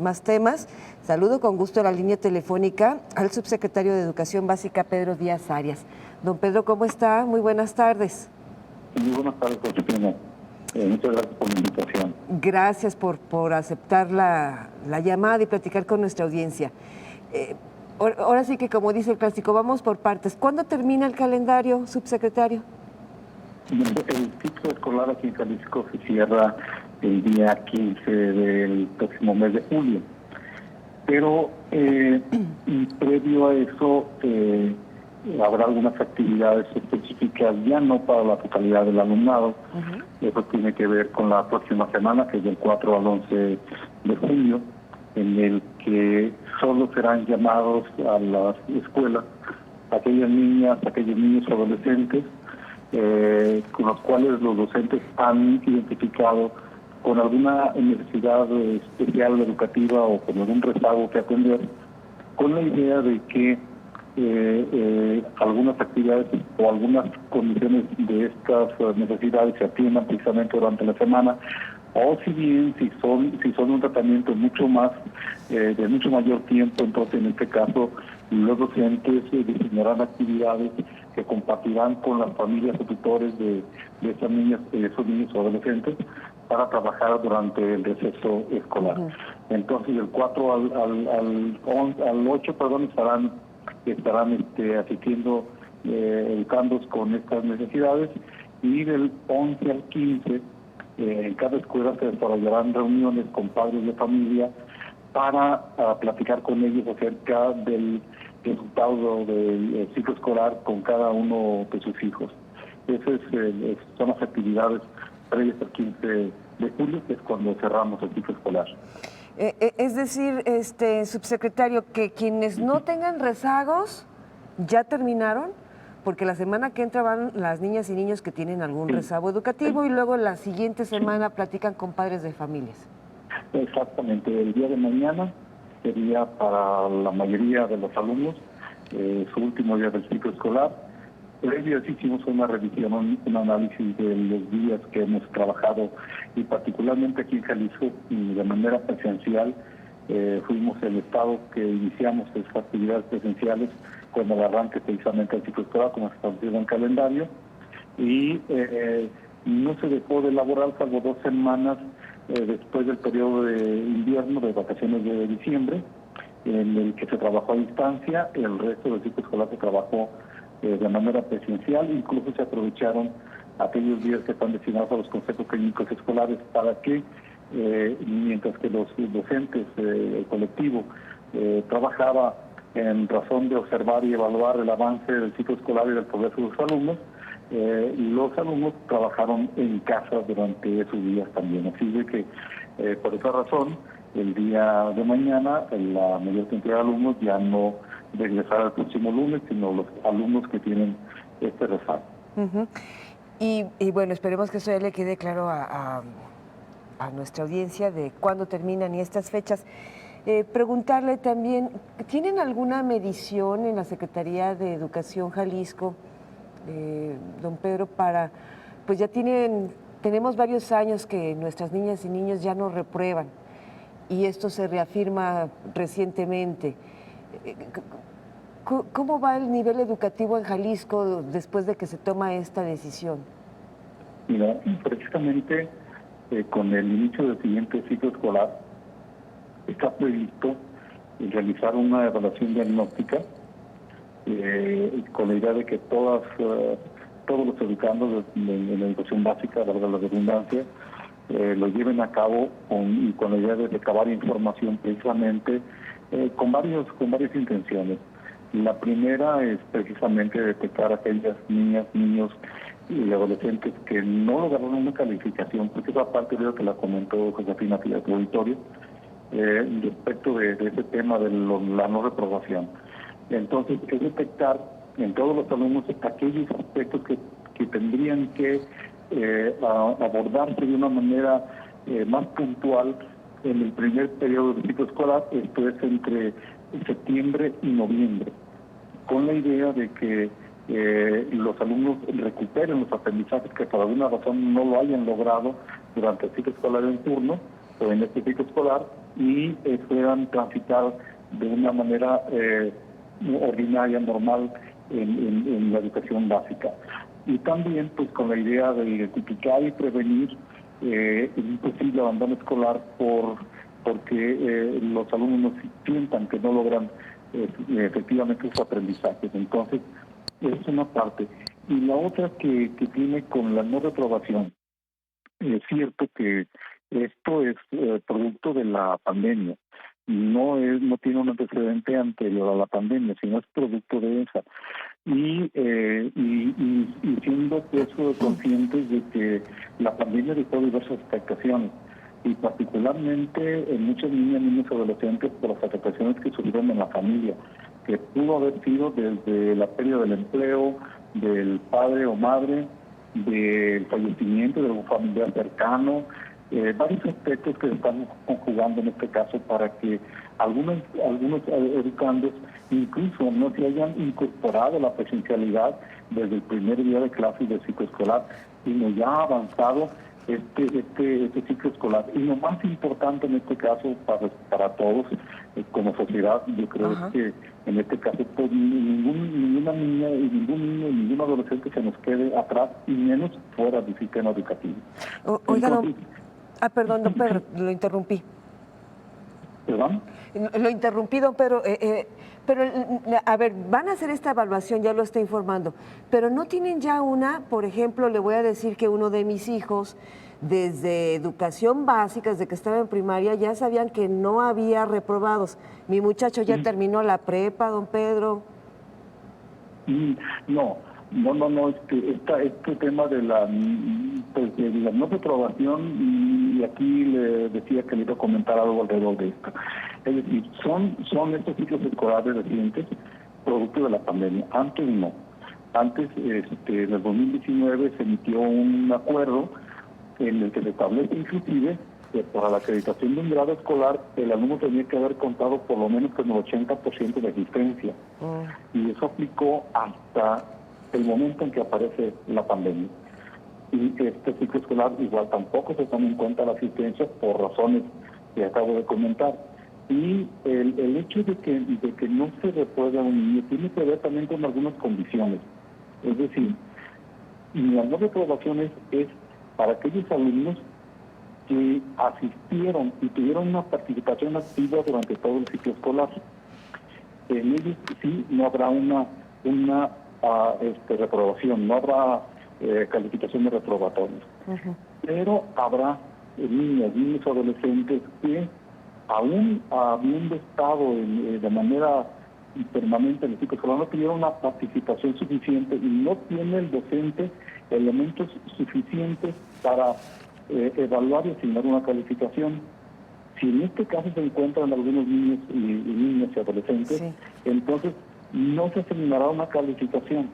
Más temas. Saludo con gusto a la línea telefónica al subsecretario de Educación Básica, Pedro Díaz Arias. Don Pedro, ¿cómo está? Muy buenas tardes. Muy buenas tardes, Josefina. Muchas gracias por la invitación. Gracias por aceptar la llamada y platicar con nuestra audiencia. Ahora sí que, como dice el clásico, vamos por partes. ¿Cuándo termina el calendario, subsecretario? El ciclo escolar aquí en Jalisco se cierra el día 15 del próximo mes de julio. Pero previo a eso habrá algunas actividades específicas, ya no para la totalidad del alumnado. Eso tiene que ver con la próxima semana, que es del 4 al 11 de julio, en el que solo serán llamados a las escuelas aquellas niñas, aquellos niños adolescentes con los cuales los docentes han identificado con alguna necesidad especial educativa o con algún rezago que atender, con la idea de que algunas actividades o algunas condiciones de estas necesidades se atiendan precisamente durante la semana, o si bien si son un tratamiento mucho más de mucho mayor tiempo, entonces en este caso los docentes diseñarán actividades que compartirán con las familias o tutores de esas niñas, esos niños o adolescentes, para trabajar durante el receso escolar. Entonces del 4 al 8, estarán asistiendo educandos con estas necesidades, y del 11 al 15 en cada escuela se desarrollarán reuniones con padres de familia para platicar con ellos acerca del resultado del ciclo escolar con cada uno de sus hijos. Esas son las actividades previas al 15 de julio, que es cuando cerramos el ciclo escolar. Es decir, subsecretario, que quienes no tengan rezagos ya terminaron, porque la semana que entra van las niñas y niños que tienen algún rezago educativo y luego la siguiente semana platican con padres de familias. Exactamente, el día de mañana sería para la mayoría de los alumnos su último día del ciclo escolar. Previo hicimos una revisión, un análisis de los días que hemos trabajado, y particularmente aquí en Jalisco y de manera presencial. Fuimos el estado que iniciamos esas actividades presenciales con el arranque precisamente del ciclo escolar, como se establecido en el calendario, y no se dejó de elaborar salvo 2 semanas después del periodo de invierno, de vacaciones de diciembre, en el que se trabajó a distancia. El resto del ciclo escolar se trabajó de manera presencial. Incluso se aprovecharon aquellos días que están destinados a los consejos técnicos escolares para que, mientras que los docentes, el colectivo, trabajaba en razón de observar y evaluar el avance del ciclo escolar y del progreso de los alumnos trabajaron en casa durante esos días también. Así de que, por esa razón, el día de mañana la mayor cantidad de alumnos ya no regresará el próximo lunes, sino los alumnos que tienen este rezago. Y bueno, esperemos que eso ya le quede claro a nuestra audiencia de cuándo terminan y estas fechas. Preguntarle también, ¿tienen alguna medición en la Secretaría de Educación Jalisco, don Pedro, para, pues ya tenemos varios años que nuestras niñas y niños ya no reprueban, y esto se reafirma recientemente? ¿Cómo va el nivel educativo en Jalisco después de que se toma esta decisión? Mira, precisamente con el inicio del siguiente ciclo escolar está previsto realizar una evaluación diagnóstica con la idea de que todos los educandos de la educación básica, valga la redundancia, lo lleven a cabo con la idea de recabar información precisamente con varias intenciones. La primera es precisamente detectar a aquellas niñas, niños y adolescentes que no lograron una calificación, porque esa parte creo que la comentó Josefina aquí en el auditorio, respecto de ese tema de la no reprobación. Entonces, es detectar en todos los alumnos aquellos aspectos que tendrían que abordarse de una manera más puntual en el primer periodo del ciclo escolar, esto es entre septiembre y noviembre, con la idea de que los alumnos recuperen los aprendizajes que por alguna razón no lo hayan logrado durante el ciclo escolar en turno o en este ciclo escolar, y puedan transitar de una manera ordinaria, normal, en la educación básica. Y también pues con la idea de identificar y prevenir un posible abandono escolar porque los alumnos sientan que no logran efectivamente sus aprendizajes. Entonces, es una parte. Y la otra que tiene con la no reprobación. Es cierto que esto es producto de la pandemia. No tiene un antecedente anterior a la pandemia, sino es producto de esa. Y siendo pues conscientes de que la pandemia dejó diversas afectaciones, y particularmente en muchas niñas, niños y adolescentes por las afectaciones que sufrieron en la familia, que pudo haber sido desde la pérdida del empleo, del padre o madre, del fallecimiento de un familiar cercano, varios aspectos que estamos conjugando en este caso para que algunos educandos incluso no se hayan incorporado a la presencialidad desde el primer día de clase del ciclo escolar, sino ya ha avanzado este ciclo escolar. Y lo más importante en este caso para todos como sociedad, yo creo es que en este caso pues, ninguna niña y ningún niño y ningún adolescente se nos quede atrás, y menos fuera del sistema educativo. Oiga, perdón, don Pedro, lo interrumpí. ¿Perdón? Lo interrumpí, don Pedro, pero a ver, van a hacer esta evaluación, ya lo está informando, pero no tienen ya por ejemplo, le voy a decir que uno de mis hijos, desde educación básica, desde que estaba en primaria, ya sabían que no había reprobados. Mi muchacho ya terminó la prepa, don Pedro. No, este tema de la no reprobación, y aquí le decía que le iba a comentar algo alrededor de esto. Es decir, son estos ciclos escolares recientes producto de la pandemia. Antes no. Antes, en el 2019 se emitió un acuerdo en el que se establece inclusive que para la acreditación de un grado escolar el alumno tenía que haber contado por lo menos con el 80% de asistencia. Y eso aplicó hasta el momento en que aparece la pandemia. Y este ciclo escolar igual tampoco se toma en cuenta la asistencia por razones que acabo de comentar. Y el hecho de que no se repruebe a un niño tiene que ver también con algunas condiciones. Es decir, la no reprobación es para aquellos alumnos que asistieron y tuvieron una participación activa durante todo el ciclo escolar. En ellos sí no habrá una reprobación, no habrá calificación de reprobatorios. Pero habrá niños o adolescentes que aún habiendo estado de manera permanente en el ciclo escolar no tuvieron una participación suficiente y no tiene el docente elementos suficientes para evaluar y asignar una calificación. Si en este caso se encuentran algunos niños y niñas y adolescentes, entonces no se asignará una calificación.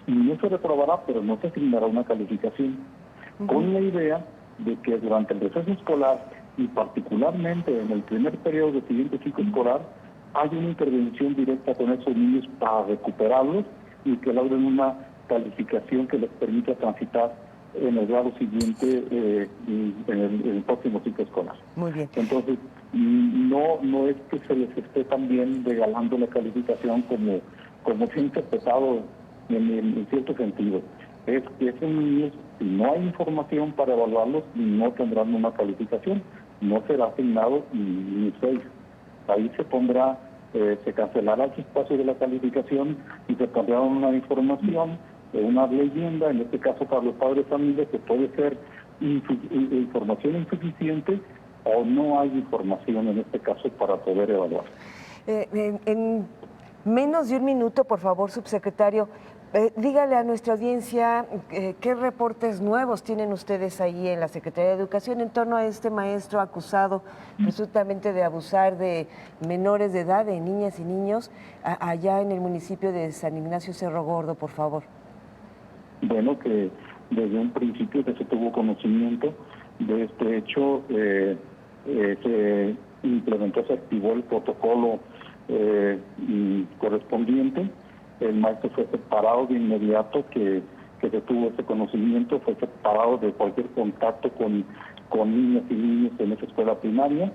No se reprobará, pero no se asignará una calificación. Con la idea de que durante el receso escolar y particularmente en el primer periodo del siguiente ciclo escolar hay una intervención directa con esos niños para recuperarlos y que logren una calificación que les permita transitar en el grado siguiente en el próximo ciclo escolar. Muy bien. Entonces, no es que se les esté también regalando la calificación como se ha interpretado en cierto sentido. Es que esos niños, si no hay información para evaluarlos, no tendrán una calificación, no será asignado ni 6. Ahí se pondrá, se cancelará el espacio de la calificación y se pondrá una información, una leyenda, en este caso para los padres de familia, que puede ser información insuficiente o no hay información en este caso para poder evaluar. En menos de un minuto, por favor, subsecretario, dígale a nuestra audiencia qué reportes nuevos tienen ustedes ahí en la Secretaría de Educación en torno a este maestro acusado presuntamente de abusar de menores de edad, de niñas y niños, allá en el municipio de San Ignacio Cerro Gordo, por favor. Bueno, que desde un principio que se tuvo conocimiento de este hecho, se implementó, se activó el protocolo correspondiente. El maestro fue separado de inmediato que se tuvo ese conocimiento, fue separado de cualquier contacto con niñas y niños en esa escuela primaria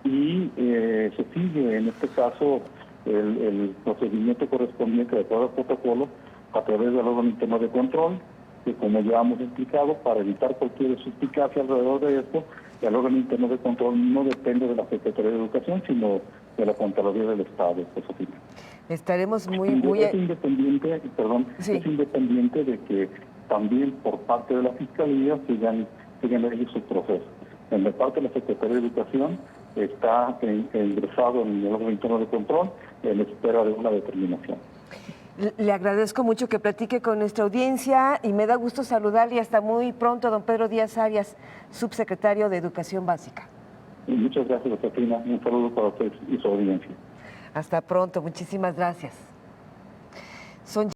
y se sigue en este caso el procedimiento correspondiente de todo el protocolo a través del órgano interno de control, que como ya hemos explicado, para evitar cualquier suspicacia alrededor de esto, el órgano interno de control no depende de la Secretaría de Educación, sino de la Contraloría del Estado, Josefina. Estaremos muy... Es independiente, perdón, Sí. es independiente de que también por parte de la Fiscalía sigan ellos su proceso. En la parte de la Secretaría de Educación está ingresado en el órgano interno de control en espera de una determinación. Le agradezco mucho que platique con nuestra audiencia y me da gusto saludarle y hasta muy pronto, don Pedro Díaz Arias, subsecretario de Educación Básica. Y muchas gracias, Josefina. Un saludo para usted y su audiencia. Hasta pronto, muchísimas gracias. Son